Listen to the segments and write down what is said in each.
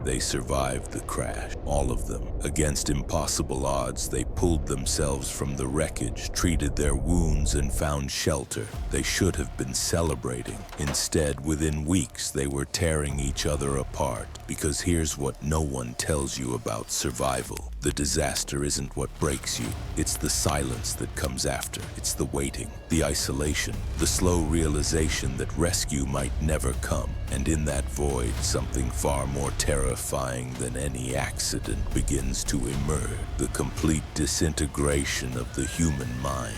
They survived the crash, all of them. Against impossible odds, they pulled themselves from the wreckage, treated their wounds, and found shelter. They should have been celebrating. Instead, within weeks, they were tearing each other apart. Because here's what no one tells you about survival. The disaster isn't what breaks you. It's the silence that comes after. It's the waiting, the isolation, the slow realization that rescue might never come. And in that void, something far more terrifying than any accident begins to emerge. The complete disintegration of the human mind.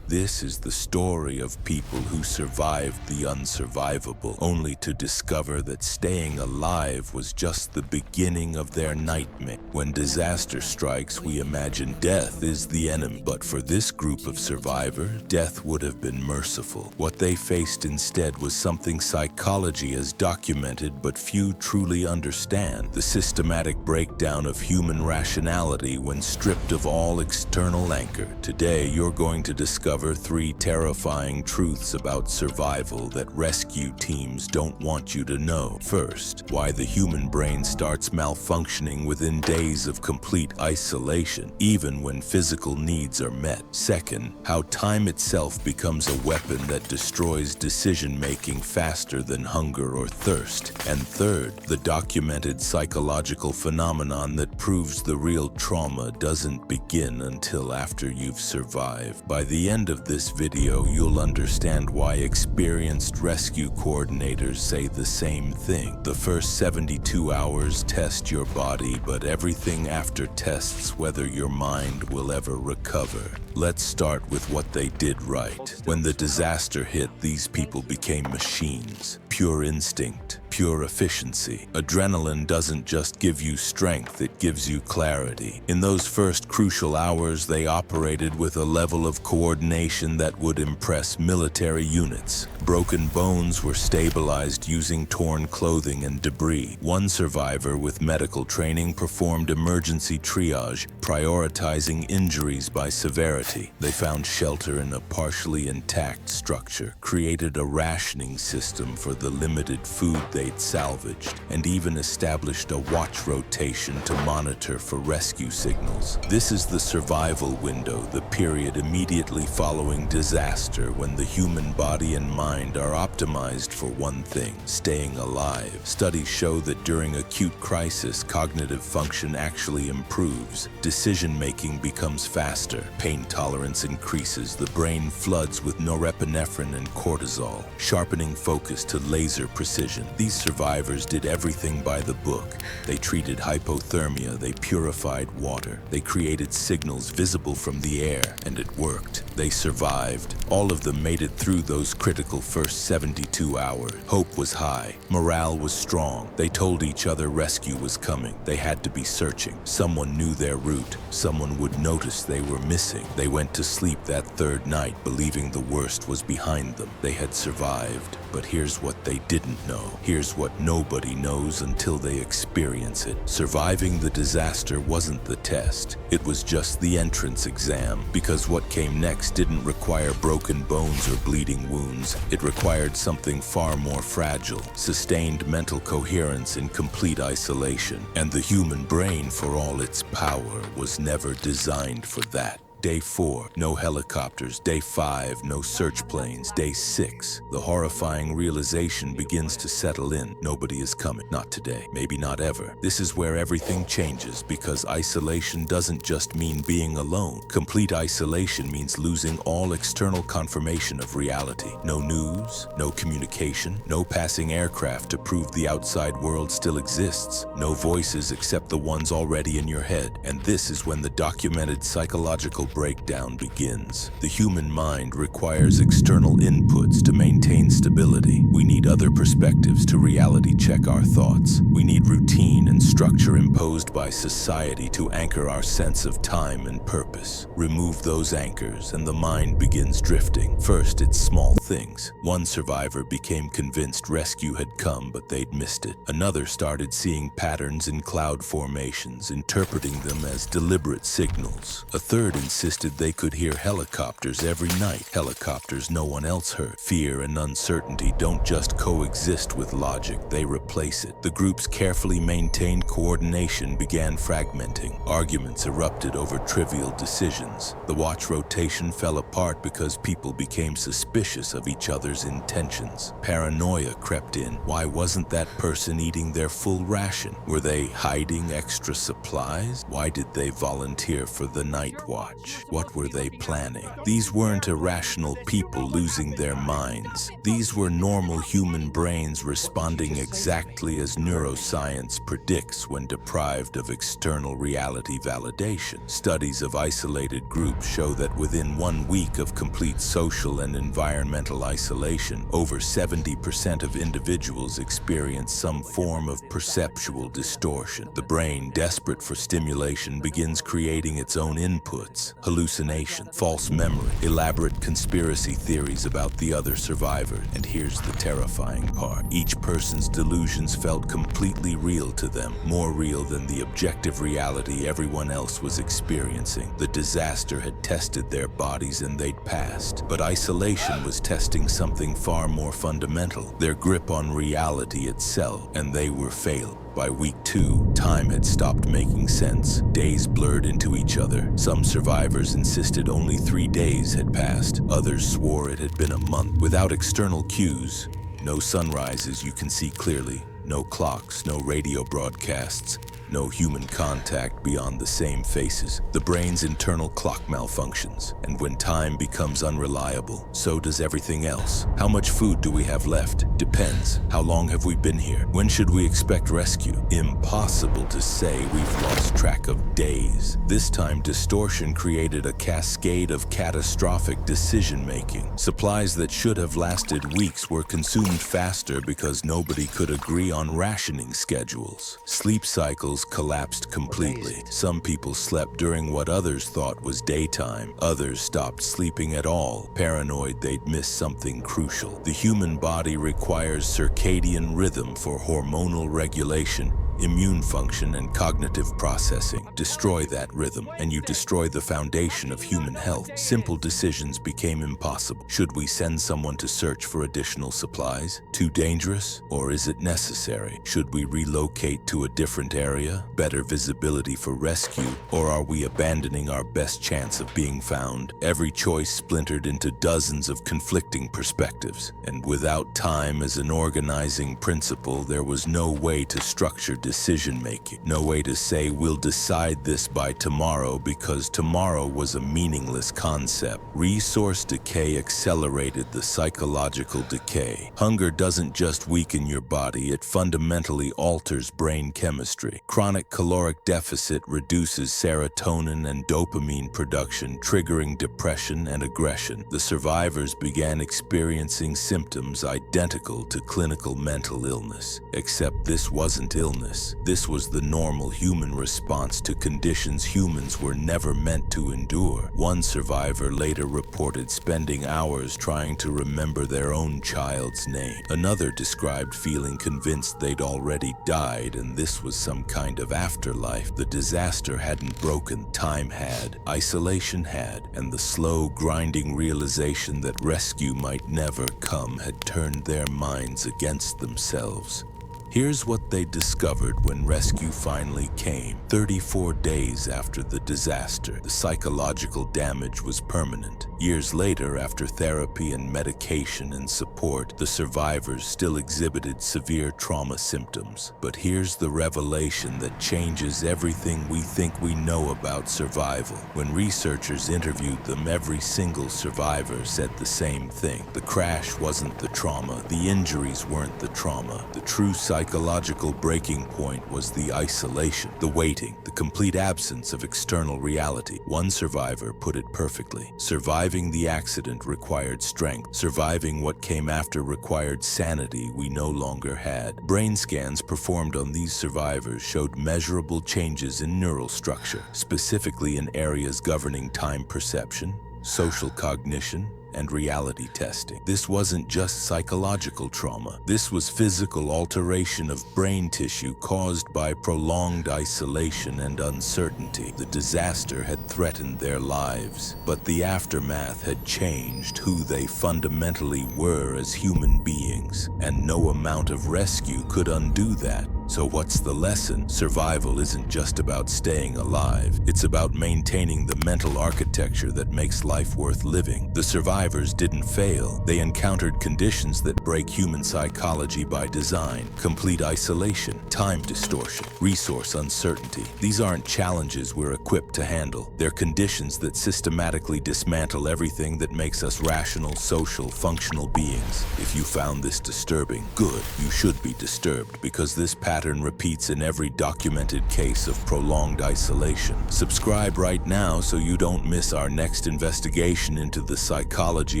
This is the story of people who survived the unsurvivable, only to discover that staying alive was just the beginning of their nightmare. When disaster strikes, we imagine death is the enemy. But for this group of survivors, death would have been merciful. What they faced instead was something psychology has documented but few truly understand: the systematic breakdown of human rationality when stripped of all external anchor. Today, you're going to discover three terrifying truths about survival that rescue teams don't want you to know. First, why the human brain starts malfunctioning within days of complete isolation, even when physical needs are met. Second, how time itself becomes a weapon that destroys decision-making faster than hunger or thirst. And third, the documented psychological phenomenon that proves the real trauma doesn't begin until after you've survived. By the end of this video, you'll understand why experienced rescue coordinators say the same thing. The first 72 hours test your body, but everything after tests whether your mind will ever recover. Let's start with what they did right. When the disaster hit, these people became machines. Pure instinct, pure efficiency. Adrenaline doesn't just give you strength, it gives you clarity. In those first crucial hours, they operated with a level of coordination that would impress military units. Broken bones were stabilized using torn clothing and debris. One survivor with medical training performed emergency triage, prioritizing injuries by severity. They found shelter in a partially intact structure, created a rationing system for the limited food they'd salvaged, and even established a watch rotation to monitor for rescue signals. This is the survival window, the period immediately following disaster when the human body and mind are optimized for one thing: staying alive. Studies show that during acute crisis, cognitive function actually improves. Decision-making becomes faster. Pain tolerance increases. The brain floods with norepinephrine and cortisol, sharpening focus to laser precision. These survivors did everything by the book. They treated hypothermia, they purified water, they created signals visible from the air, and it worked. They survived. All of them made it through those critical first 72 hours. Hope was high. Morale was strong. They told each other rescue was coming. They had to be searching. Someone knew their route. Someone would notice they were missing. They went to sleep that third night believing the worst was behind them. They had survived. But here's what they didn't know. Here's what nobody knows until they experience it. Surviving the disaster wasn't the test. It was just the entrance exam, because what came next didn't require broken bones or bleeding wounds. It required something far more fragile: sustained mental coherence in complete isolation. And the human brain, for all its power, was never designed for that. Day 4, no helicopters. Day 5, no search planes. Day 6, the horrifying realization begins to settle in. Nobody is coming. Not today. Maybe not ever. This is where everything changes, because isolation doesn't just mean being alone. Complete isolation means losing all external confirmation of reality. No news, no communication, no passing aircraft to prove the outside world still exists. No voices except the ones already in your head. And this is when the documented psychological breakdown begins. The human mind requires external inputs to maintain stability. We need other perspectives to reality check our thoughts. We need routine and structure structure imposed by society to anchor our sense of time and purpose. Remove those anchors and the mind begins drifting. First, it's small things. One survivor became convinced rescue had come, but they'd missed it. Another started seeing patterns in cloud formations, interpreting them as deliberate signals. A third insisted they could hear helicopters every night, helicopters no one else heard. Fear and uncertainty don't just coexist with logic, they replace it. The group's carefully maintained coordination began fragmenting. Arguments erupted over trivial decisions. The watch rotation fell apart because people became suspicious of each other's intentions. Paranoia crept in. Why wasn't that person eating their full ration? Were they hiding extra supplies? Why did they volunteer for the night watch? What were they planning? These weren't irrational people losing their minds. These were normal human brains responding exactly as neuroscience predicts when deprived of external reality validation. Studies of isolated groups show that within 1 week of complete social and environmental isolation, over 70% of individuals experience some form of perceptual distortion. The brain, desperate for stimulation, begins creating its own inputs: hallucination, false memory, elaborate conspiracy theories about the other survivor. And here's the terrifying part. Each person's delusions felt completely real to them, more real than the objective reality everyone else was experiencing. The disaster had tested their bodies and they'd passed, but isolation was testing something far more fundamental, their grip on reality itself, and they were failed. By week 2, time had stopped making sense. Days blurred into each other. Some survivors insisted only 3 days had passed. Others swore it had been a month. Without external cues, no sunrises you can see clearly, no clocks, no radio broadcasts, no human contact beyond the same faces. The brain's internal clock malfunctions, and when time becomes unreliable, so does everything else. How much food do we have left? Depends. How long have we been here? When should we expect rescue? Impossible to say. We've lost track of days. This time, distortion created a cascade of catastrophic decision-making. Supplies that should have lasted weeks were consumed faster because nobody could agree on rationing schedules. Sleep cycles collapsed completely. Some people slept during what others thought was daytime. Others stopped sleeping at all, paranoid they'd miss something crucial. The human body requires circadian rhythm for hormonal regulation, immune function, and cognitive processing. Destroy that rhythm, and you destroy the foundation of human health. Simple decisions became impossible. Should we send someone to search for additional supplies? Too dangerous? Or is it necessary? Should we relocate to a different area? Better visibility for rescue? Or are we abandoning our best chance of being found? Every choice splintered into dozens of conflicting perspectives, and without time as an organizing principle, there was no way to structure decision-making. No way to say we'll decide this by tomorrow, because tomorrow was a meaningless concept. Resource decay accelerated the psychological decay. Hunger doesn't just weaken your body, it fundamentally alters brain chemistry. Chronic caloric deficit reduces serotonin and dopamine production, triggering depression and aggression. The survivors began experiencing symptoms identical to clinical mental illness, except this wasn't illness. This was the normal human response to conditions humans were never meant to endure. One survivor later reported spending hours trying to remember their own child's name. Another described feeling convinced they'd already died and this was some kind of afterlife. The disaster hadn't broken, time had, isolation had, and the slow, grinding realization that rescue might never come had turned their minds against themselves. Here's what they discovered when rescue finally came. 34 days after the disaster, the psychological damage was permanent. Years later, after therapy and medication and support, the survivors still exhibited severe trauma symptoms. But here's the revelation that changes everything we think we know about survival. When researchers interviewed them, every single survivor said the same thing. The crash wasn't the trauma. The injuries weren't the trauma. The true psychological breaking point was the isolation, the waiting, the complete absence of external reality. One survivor put it perfectly. Surviving the accident required strength. Surviving what came after required sanity we no longer had. Brain scans performed on these survivors showed measurable changes in neural structure, specifically in areas governing time perception, social cognition, and reality testing. This wasn't just psychological trauma. This was physical alteration of brain tissue caused by prolonged isolation and uncertainty. The disaster had threatened their lives, but the aftermath had changed who they fundamentally were as human beings, and no amount of rescue could undo that. So what's the lesson? Survival isn't just about staying alive. It's about maintaining the mental architecture that makes life worth living. The survivors didn't fail. They encountered conditions that break human psychology by design. Complete isolation, time distortion, resource uncertainty. These aren't challenges we're equipped to handle. They're conditions that systematically dismantle everything that makes us rational, social, functional beings. If you found this disturbing, good. You should be disturbed, because this pattern repeats in every documented case of prolonged isolation. Subscribe right now so you don't miss our next investigation into the psychology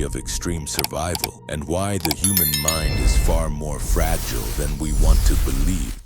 of extreme survival and why the human mind is far more fragile than we want to believe.